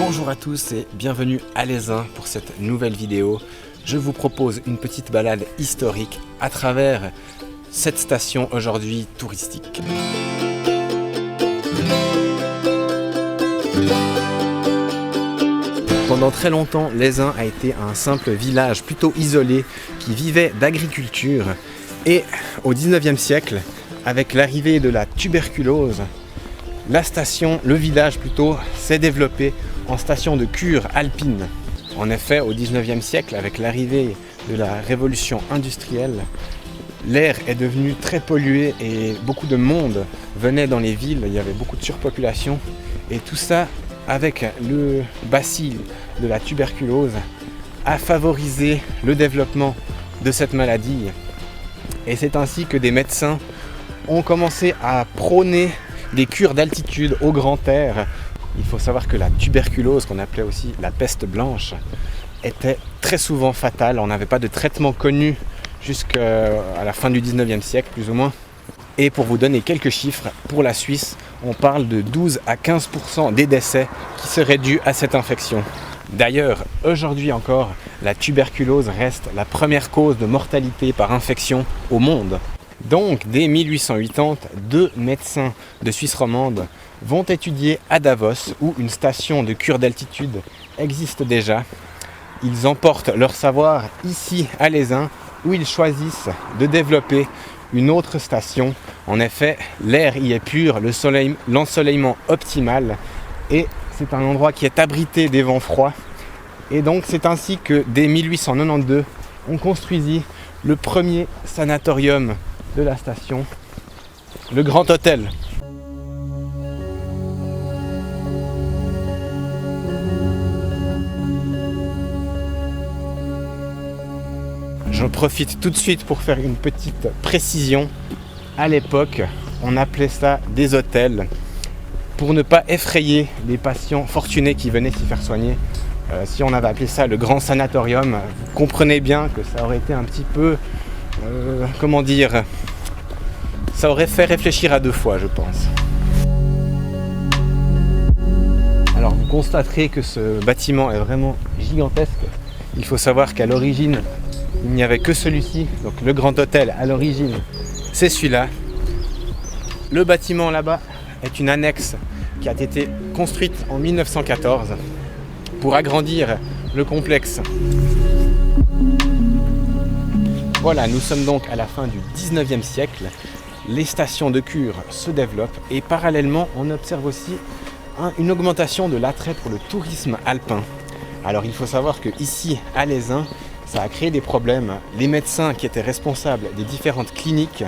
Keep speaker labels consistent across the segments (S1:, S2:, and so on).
S1: Bonjour à tous et bienvenue à l'Aisin pour cette nouvelle vidéo. Je vous propose une petite balade historique à travers cette station aujourd'hui touristique. Pendant très longtemps, l'Aisin a été un simple village plutôt isolé qui vivait d'agriculture. Et au 19e siècle, avec l'arrivée de la tuberculose, la station, le village plutôt, s'est développé en station de cure alpine. En effet, au 19e siècle, avec l'arrivée de la révolution industrielle, l'air est devenu très pollué et beaucoup de monde venait dans les villes, il y avait beaucoup de surpopulation. Et tout ça, avec le bacille de la tuberculose, a favorisé le développement de cette maladie. Et c'est ainsi que des médecins ont commencé à prôner des cures d'altitude au grand air. Il faut savoir que la tuberculose, qu'on appelait aussi la peste blanche, était très souvent fatale. On n'avait pas de traitement connu jusqu'à la fin du 19e siècle, plus ou moins. Et pour vous donner quelques chiffres, pour la Suisse, on parle de 12 à 15% des décès qui seraient dus à cette infection. D'ailleurs, aujourd'hui encore, la tuberculose reste la première cause de mortalité par infection au monde. Donc, dès 1880, deux médecins de Suisse romande vont étudier à Davos, où une station de cure d'altitude existe déjà. Ils emportent leur savoir ici à l'Aisin, où ils choisissent de développer une autre station. En effet, l'air y est pur, l'ensoleillement optimal, et c'est un endroit qui est abrité des vents froids. Et donc c'est ainsi que dès 1892, on construisit le premier sanatorium de la station, le Grand Hôtel. Je profite tout de suite pour faire une petite précision. À l'époque, on appelait ça des hôtels pour ne pas effrayer les patients fortunés qui venaient s'y faire soigner. Si on avait appelé ça le grand sanatorium, vous comprenez bien que ça aurait été un petit peu, ça aurait fait réfléchir à deux fois, je pense. Alors vous constaterez que ce bâtiment est vraiment gigantesque. Il faut savoir qu'à l'origine, il n'y avait que celui-ci, donc le Grand Hôtel à l'origine, c'est celui-là. Le bâtiment là-bas est une annexe qui a été construite en 1914 pour agrandir le complexe. Voilà, nous sommes donc à la fin du 19e siècle. Les stations de cure se développent et parallèlement, on observe aussi une augmentation de l'attrait pour le tourisme alpin. Alors il faut savoir que ici à l'Aisin, ça a créé des problèmes. Les médecins qui étaient responsables des différentes cliniques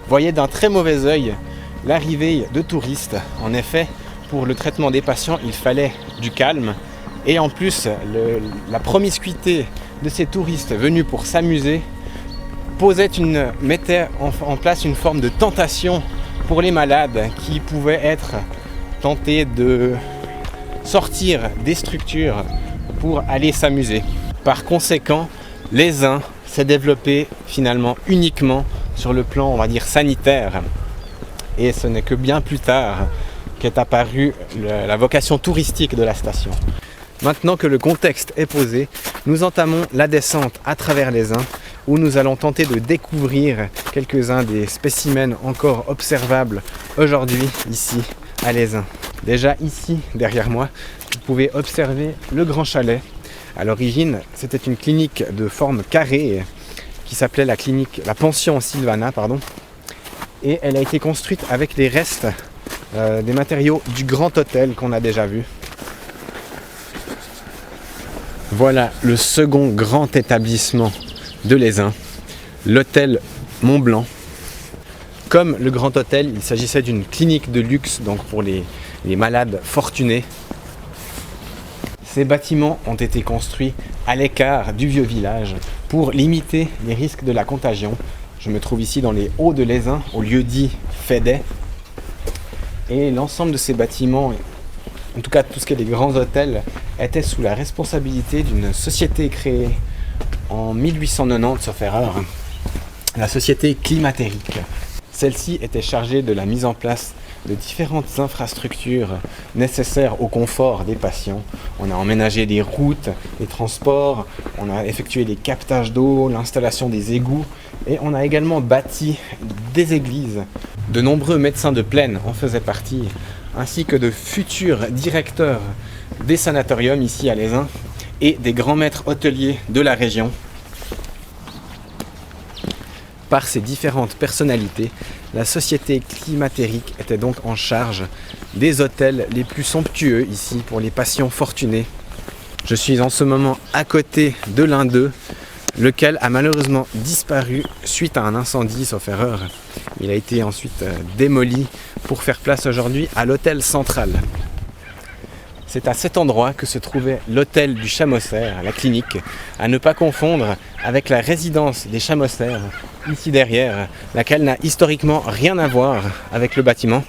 S1: voyaient d'un très mauvais œil l'arrivée de touristes. En effet, pour le traitement des patients, il fallait du calme. Et en plus, la promiscuité de ces touristes venus pour s'amuser mettait en place une forme de tentation pour les malades qui pouvaient être tentés de sortir des structures pour aller s'amuser. Par conséquent, l'Aisin s'est développé finalement uniquement sur le plan, on va dire, sanitaire. Et ce n'est que bien plus tard qu'est apparue la vocation touristique de la station. Maintenant que le contexte est posé, nous entamons la descente à travers l'Aisin, où nous allons tenter de découvrir quelques-uns des spécimens encore observables aujourd'hui ici à l'Aisin. Déjà ici, derrière moi, vous pouvez observer le Grand Chalet. À l'origine, c'était une clinique de forme carrée qui s'appelait la pension Sylvana, et elle a été construite avec les restes des matériaux du Grand Hôtel qu'on a déjà vu. Voilà le second grand établissement de l'Aisin, l'hôtel Mont-Blanc. Comme le Grand Hôtel, il s'agissait d'une clinique de luxe, donc pour les malades fortunés. Ces bâtiments ont été construits à l'écart du vieux village pour limiter les risques de la contagion. Je me trouve ici dans les hauts de l'Aisin, au lieu dit Fédet. Et l'ensemble de ces bâtiments, en tout cas tout ce qui est des grands hôtels, était sous la responsabilité d'une société créée en 1890, sauf erreur, la société Climatérique. Celle-ci était chargée de la mise en place de différentes infrastructures nécessaires au confort des patients. On a emménagé des routes, des transports, on a effectué des captages d'eau, l'installation des égouts et on a également bâti des églises. De nombreux médecins de plaine en faisaient partie, ainsi que de futurs directeurs des sanatoriums ici à l'Aisin et des grands maîtres hôteliers de la région. Par ces différentes personnalités, la société climatérique était donc en charge des hôtels les plus somptueux ici pour les patients fortunés. Je suis en ce moment à côté de l'un d'eux, lequel a malheureusement disparu suite à un incendie, sauf erreur. Il a été ensuite démoli pour faire place aujourd'hui à l'hôtel central. C'est à cet endroit que se trouvait l'hôtel du Chamossaire, la clinique, à ne pas confondre avec la résidence des Chamossaires, ici derrière, laquelle n'a historiquement rien à voir avec le bâtiment.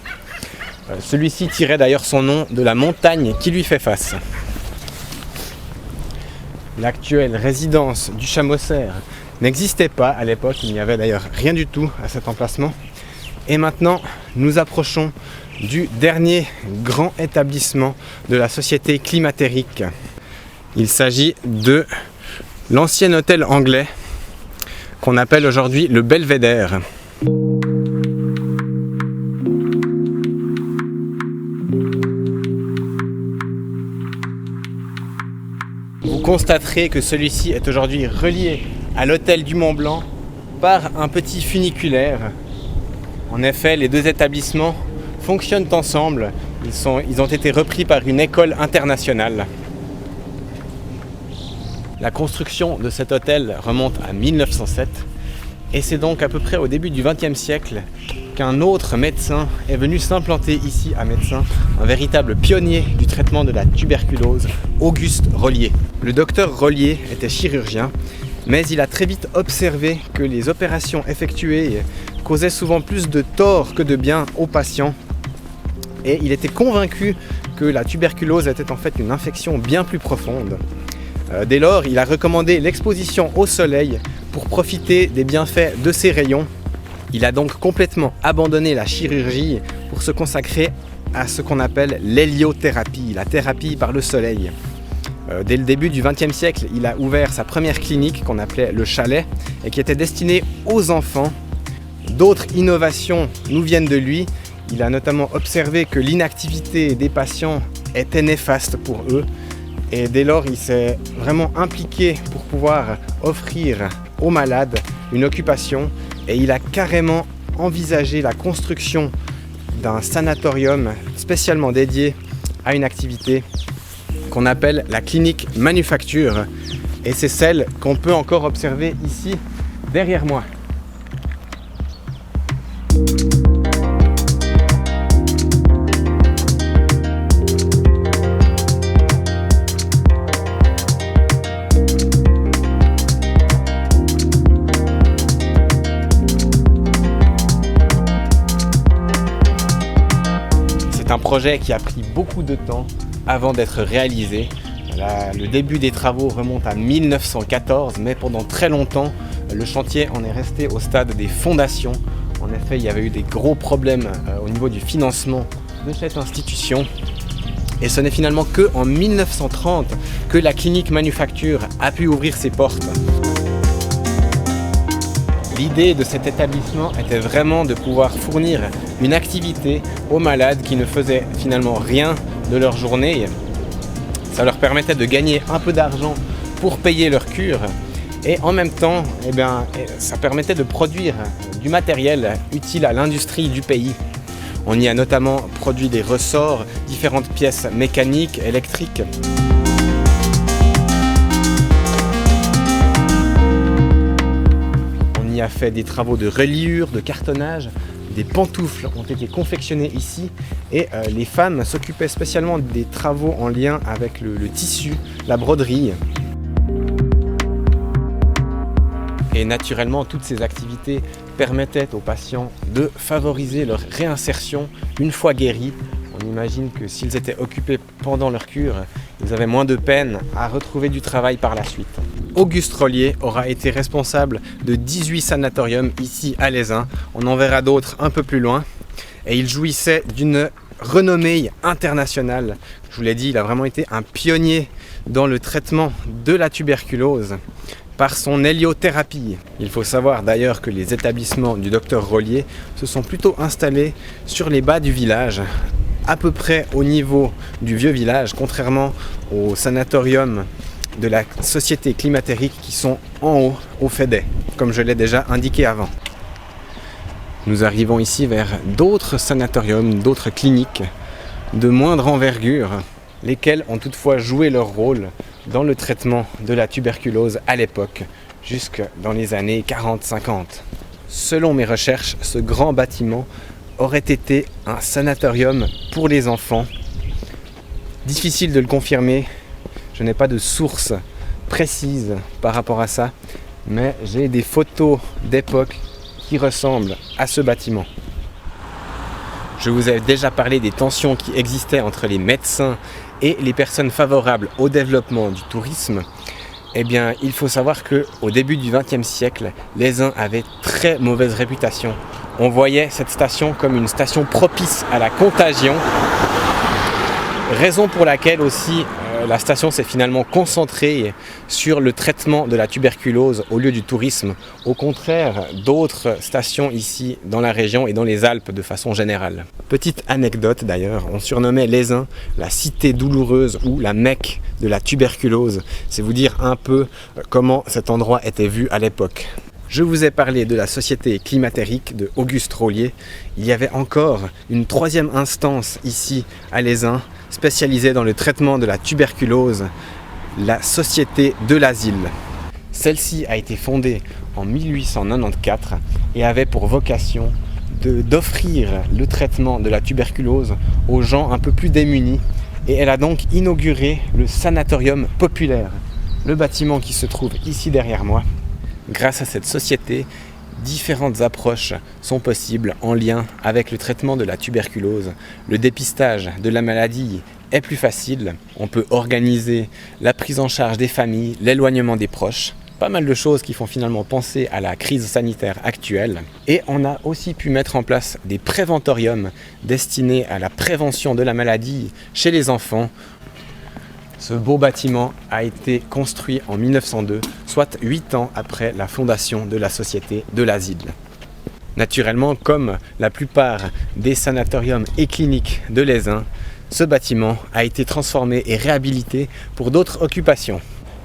S1: Celui-ci tirait d'ailleurs son nom de la montagne qui lui fait face. L'actuelle résidence du Chamossaire n'existait pas à l'époque, il n'y avait d'ailleurs rien du tout à cet emplacement. Et maintenant, nous approchons du dernier grand établissement de la société climatérique. Il s'agit de l'ancien hôtel anglais qu'on appelle aujourd'hui le Belvédère. Vous constaterez que celui-ci est aujourd'hui relié à l'hôtel du Mont Blanc par un petit funiculaire. En effet, les deux établissements fonctionnent ensemble. Ils ont été repris par une école internationale. La construction de cet hôtel remonte à 1907 et c'est donc à peu près au début du XXe siècle qu'un autre médecin est venu s'implanter ici à Médecins, un véritable pionnier du traitement de la tuberculose, Auguste Rollier. Le docteur Rollier était chirurgien, mais il a très vite observé que les opérations effectuées causaient souvent plus de tort que de bien aux patients. Et il était convaincu que la tuberculose était en fait une infection bien plus profonde. Dès lors, il a recommandé l'exposition au soleil pour profiter des bienfaits de ces rayons. Il a donc complètement abandonné la chirurgie pour se consacrer à ce qu'on appelle l'héliothérapie, la thérapie par le soleil. Dès le début du XXe siècle, il a ouvert sa première clinique qu'on appelait le Chalet et qui était destinée aux enfants. D'autres innovations nous viennent de lui. Il a notamment observé que l'inactivité des patients était néfaste pour eux. Et dès lors, il s'est vraiment impliqué pour pouvoir offrir aux malades une occupation. Et il a carrément envisagé la construction d'un sanatorium spécialement dédié à une activité qu'on appelle la clinique manufacture. Et c'est celle qu'on peut encore observer ici, derrière moi. C'est un projet qui a pris beaucoup de temps avant d'être réalisé. Le début des travaux remonte à 1914, mais pendant très longtemps, le chantier en est resté au stade des fondations. En effet, il y avait eu des gros problèmes au niveau du financement de cette institution. Et ce n'est finalement qu'en 1930 que la clinique manufacture a pu ouvrir ses portes. L'idée de cet établissement était vraiment de pouvoir fournir une activité aux malades qui ne faisaient finalement rien de leur journée. Ça leur permettait de gagner un peu d'argent pour payer leur cure et en même temps, ça permettait de produire du matériel utile à l'industrie du pays. On y a notamment produit des ressorts, différentes pièces mécaniques, électriques. On y a fait des travaux de reliure, de cartonnage. Des pantoufles ont été confectionnées ici et les femmes s'occupaient spécialement des travaux en lien avec le tissu, la broderie. Et naturellement, toutes ces activités permettaient aux patients de favoriser leur réinsertion une fois guéris. On imagine que s'ils étaient occupés pendant leur cure, ils avaient moins de peine à retrouver du travail par la suite. Auguste Rollier aura été responsable de 18 sanatoriums ici à l'Aisin. On en verra d'autres un peu plus loin. et il jouissait d'une renommée internationale. Je vous l'ai dit, il a vraiment été un pionnier dans le traitement de la tuberculose par son héliothérapie. Il faut savoir d'ailleurs que les établissements du docteur Rollier se sont plutôt installés sur les bas du village, à peu près au niveau du vieux village, contrairement au sanatorium de la Société Climatérique qui sont en haut, au Fédet, comme je l'ai déjà indiqué avant. Nous arrivons ici vers d'autres sanatoriums, d'autres cliniques de moindre envergure, lesquels ont toutefois joué leur rôle dans le traitement de la tuberculose à l'époque, jusque dans les années 40-50. Selon mes recherches, ce grand bâtiment aurait été un sanatorium pour les enfants. Difficile de le confirmer, je n'ai pas de source précise par rapport à ça, mais j'ai des photos d'époque qui ressemblent à ce bâtiment. Je vous ai déjà parlé des tensions qui existaient entre les médecins et les personnes favorables au développement du tourisme. Eh bien, il faut savoir qu'au début du XXe siècle, les uns avaient très mauvaise réputation. On voyait cette station comme une station propice à la contagion, raison pour laquelle aussi la station s'est finalement concentrée sur le traitement de la tuberculose au lieu du tourisme, au contraire d'autres stations ici dans la région et dans les Alpes de façon générale. Petite anecdote d'ailleurs, on surnommait Lézin la cité douloureuse ou la Mecque de la tuberculose. C'est vous dire un peu comment cet endroit était vu à l'époque. Je vous ai parlé de la Société Climatérique de Auguste Rollier. Il y avait encore une troisième instance ici à Lézin, spécialisée dans le traitement de la tuberculose, la Société de l'Asile. Celle-ci a été fondée en 1894 et avait pour vocation d'offrir le traitement de la tuberculose aux gens un peu plus démunis. Et elle a donc inauguré le sanatorium populaire, le bâtiment qui se trouve ici derrière moi. Grâce à cette société, différentes approches sont possibles en lien avec le traitement de la tuberculose. Le dépistage de la maladie est plus facile. On peut organiser la prise en charge des familles, l'éloignement des proches. Pas mal de choses qui font finalement penser à la crise sanitaire actuelle. Et on a aussi pu mettre en place des préventoriums destinés à la prévention de la maladie chez les enfants. Ce beau bâtiment a été construit en 1902, soit 8 ans après la fondation de la Société de l'Asile. Naturellement, comme la plupart des sanatoriums et cliniques de Lézin, ce bâtiment a été transformé et réhabilité pour d'autres occupations.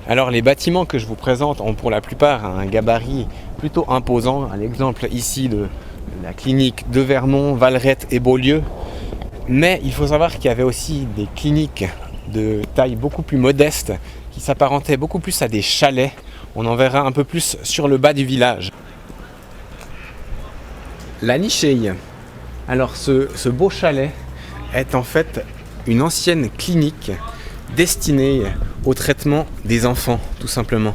S1: Alors les bâtiments que je vous présente ont pour la plupart un gabarit plutôt imposant, à l'exemple ici de la clinique de Vermont, Vallerette et Beaulieu. Mais il faut savoir qu'il y avait aussi des cliniques de taille beaucoup plus modeste qui s'apparentaient beaucoup plus à des chalets. On en verra un peu plus sur le bas du village. La Nicheille. Alors ce beau chalet est en fait une ancienne clinique destinée au traitement des enfants, tout simplement.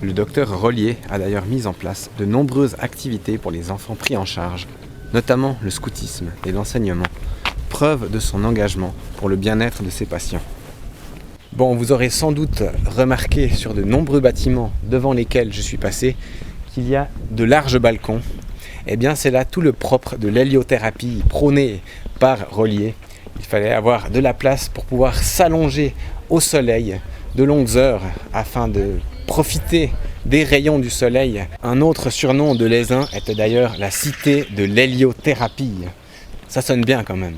S1: Le docteur Rollier a d'ailleurs mis en place de nombreuses activités pour les enfants pris en charge, notamment le scoutisme et l'enseignement, preuve de son engagement pour le bien-être de ses patients. Bon, vous aurez sans doute remarqué sur de nombreux bâtiments devant lesquels je suis passé qu'il y a de larges balcons. Eh bien, c'est là tout le propre de l'héliothérapie prônée par Rollier. Il fallait avoir de la place pour pouvoir s'allonger au soleil de longues heures afin de profiter des rayons du soleil. Un autre surnom de Lézin était d'ailleurs la cité de l'héliothérapie. Ça sonne bien quand même.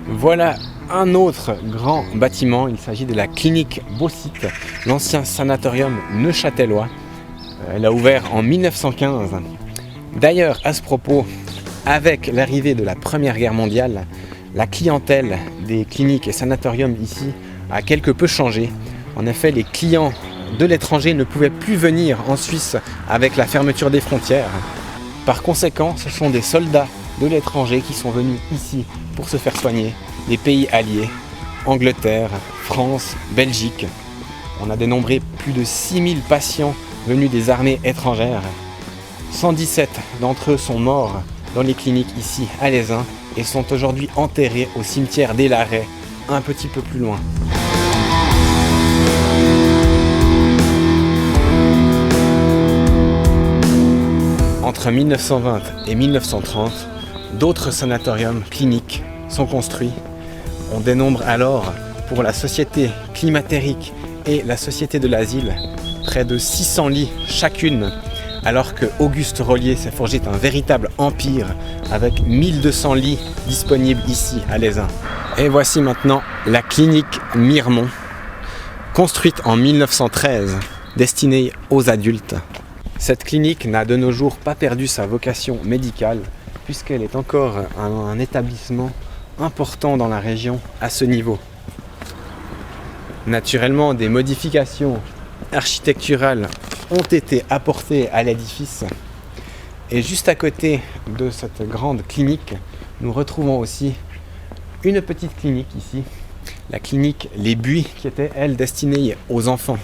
S1: Voilà un autre grand bâtiment, il s'agit de la clinique Beausite, l'ancien sanatorium neuchâtelois. Elle a ouvert en 1915. D'ailleurs, à ce propos, avec l'arrivée de la Première Guerre mondiale, la clientèle des cliniques et sanatoriums ici a quelque peu changé. En effet, les clients de l'étranger ne pouvaient plus venir en Suisse avec la fermeture des frontières. Par conséquent, ce sont des soldats de l'étranger qui sont venus ici pour se faire soigner, des pays alliés, Angleterre, France, Belgique. On a dénombré plus de 6000 patients venus des armées étrangères. 117 d'entre eux sont morts dans les cliniques ici à Lézin et sont aujourd'hui enterrés au cimetière des Larrets, un petit peu plus loin. Entre 1920 et 1930, d'autres sanatoriums cliniques sont construits. On dénombre alors pour la société climatérique et la société de l'asile près de 600 lits chacune, alors que Auguste Rollier s'est forgé un véritable empire avec 1200 lits disponibles ici à l'Aisin. Et voici maintenant la clinique Miremont, construite en 1913, destinée aux adultes. Cette clinique n'a de nos jours pas perdu sa vocation médicale, puisqu'elle est encore un établissement important dans la région à ce niveau. Naturellement, des modifications architecturales ont été apportées à l'édifice. Et juste à côté de cette grande clinique, nous retrouvons aussi une petite clinique ici, la clinique Les Buis, qui était, elle, destinée aux enfants.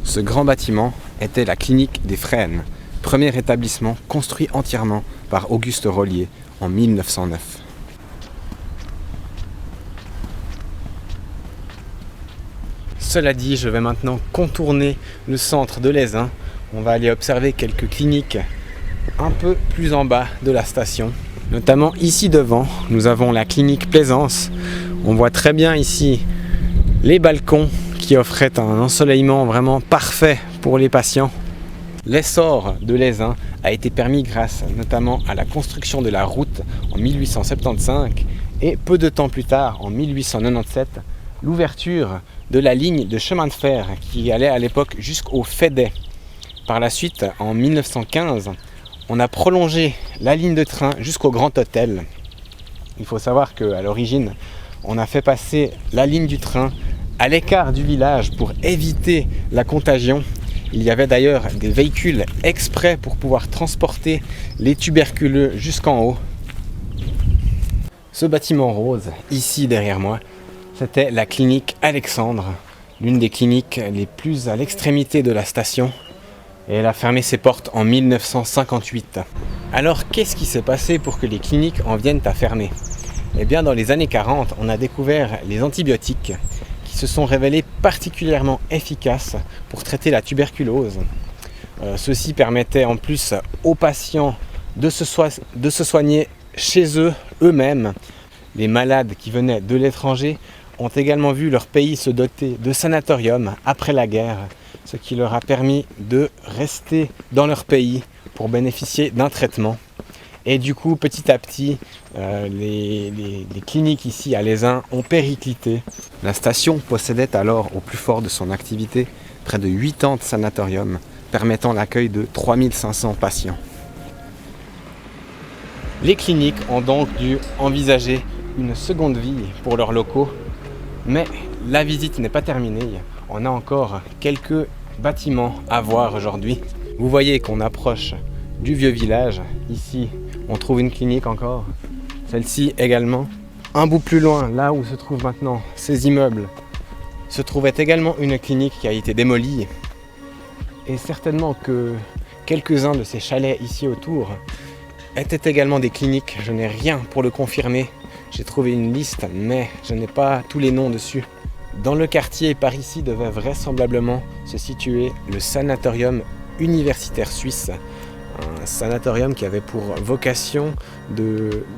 S1: Ce grand bâtiment était la clinique des Frênes, premier établissement construit entièrement par Auguste Rollier en 1909. Cela dit, je vais maintenant contourner le centre de l'Aisin. On va aller observer quelques cliniques un peu plus en bas de la station. Notamment ici devant, nous avons la clinique Plaisance. On voit très bien ici les balcons qui offraient un ensoleillement vraiment parfait pour les patients. L'essor de l'Aisin a été permis grâce notamment à la construction de la route en 1875 et peu de temps plus tard, en 1897, l'ouverture de la ligne de chemin de fer qui allait à l'époque jusqu'au Fédet. Par la suite, en 1915, on a prolongé la ligne de train jusqu'au Grand Hôtel. Il faut savoir qu'à l'origine, on a fait passer la ligne du train à l'écart du village pour éviter la contagion. Il y avait d'ailleurs des véhicules exprès pour pouvoir transporter les tuberculeux jusqu'en haut. Ce bâtiment rose, ici derrière moi, c'était la clinique Alexandre, l'une des cliniques les plus à l'extrémité de la station. Et elle a fermé ses portes en 1958. Alors qu'est-ce qui s'est passé pour que les cliniques en viennent à fermer ? Eh bien dans les années 40, on a découvert les antibiotiques qui se sont révélés particulièrement efficaces pour traiter la tuberculose. Ceci permettait en plus aux patients de se soigner chez eux, eux-mêmes. Les malades qui venaient de l'étranger ont également vu leur pays se doter de sanatoriums après la guerre, ce qui leur a permis de rester dans leur pays pour bénéficier d'un traitement. Et du coup, petit à petit, les cliniques ici à l'Aisin ont périclité. La station possédait alors, au plus fort de son activité, près de 80 sanatoriums, permettant l'accueil de 3500 patients. Les cliniques ont donc dû envisager une seconde vie pour leurs locaux, mais la visite n'est pas terminée. On a encore quelques bâtiments à voir aujourd'hui. Vous voyez qu'on approche du vieux village. Ici, on trouve une clinique encore. Celle-ci également. Un bout plus loin, là où se trouvent maintenant ces immeubles, se trouvait également une clinique qui a été démolie. Et certainement que quelques-uns de ces chalets ici autour étaient également des cliniques. Je n'ai rien pour le confirmer. J'ai trouvé une liste, mais je n'ai pas tous les noms dessus. Dans le quartier par ici devait vraisemblablement se situer le sanatorium universitaire suisse. Un sanatorium qui avait pour vocation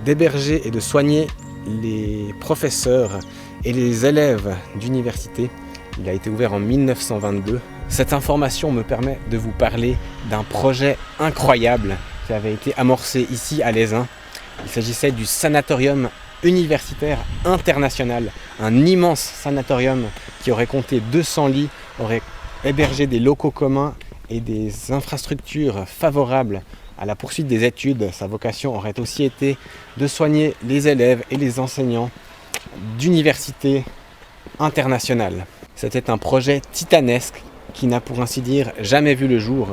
S1: d'héberger et de soigner les professeurs et les élèves d'université. Il a été ouvert en 1922. Cette information me permet de vous parler d'un projet incroyable qui avait été amorcé ici à l'Aisin. Il s'agissait du sanatorium universitaire international, un immense sanatorium qui aurait compté 200 lits, aurait hébergé des locaux communs et des infrastructures favorables à la poursuite des études. Sa vocation aurait aussi été de soigner les élèves et les enseignants d'universités internationales. C'était un projet titanesque qui n'a pour ainsi dire jamais vu le jour.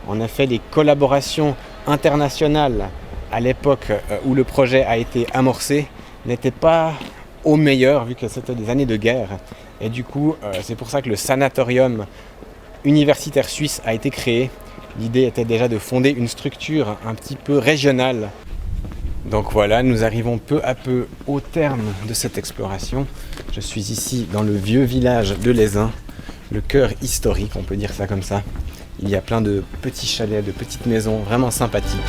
S1: En effet, les collaborations internationales à l'époque où le projet a été amorcé n'étaient pas au meilleur vu que c'était des années de guerre. Et du coup, c'est pour ça que le sanatorium universitaire suisse a été créé. L'idée était déjà de fonder une structure un petit peu régionale. Donc voilà, nous arrivons peu à peu au terme de cette exploration. Je suis ici dans le vieux village de l'Aisin, le cœur historique, on peut dire ça comme ça. Il y a plein de petits chalets, de petites maisons vraiment sympathiques.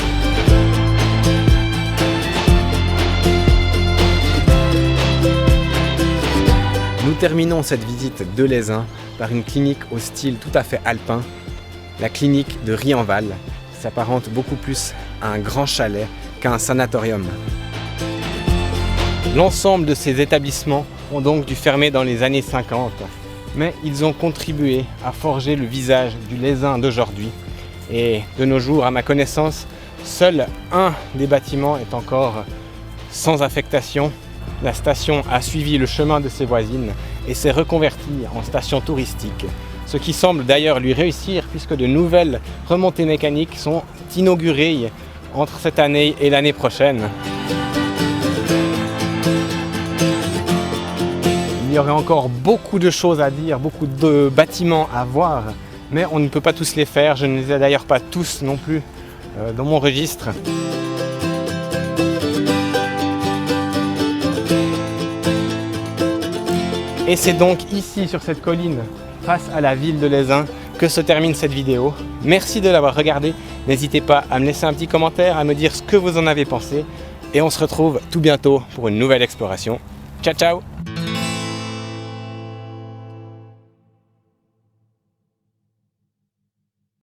S1: Nous terminons cette visite de l'Aisin par une clinique au style tout à fait alpin, la clinique de Rienval, qui s'apparente beaucoup plus à un grand chalet qu'à un sanatorium. L'ensemble de ces établissements ont donc dû fermer dans les années 50, mais ils ont contribué à forger le visage du L'Aisin d'aujourd'hui. Et de nos jours, à ma connaissance, seul un des bâtiments est encore sans affectation. La station a suivi le chemin de ses voisines et s'est reconvertie en station touristique, ce qui semble d'ailleurs lui réussir puisque de nouvelles remontées mécaniques sont inaugurées entre cette année et l'année prochaine. Il y aurait encore beaucoup de choses à dire, beaucoup de bâtiments à voir, mais on ne peut pas tous les faire. Je ne les ai d'ailleurs pas tous non plus dans mon registre. Et c'est donc ici, sur cette colline, face à la ville de l'Aisin, que se termine cette vidéo. Merci de l'avoir regardée. N'hésitez pas à me laisser un petit commentaire, à me dire ce que vous en avez pensé. Et on se retrouve tout bientôt pour une nouvelle exploration. Ciao, ciao!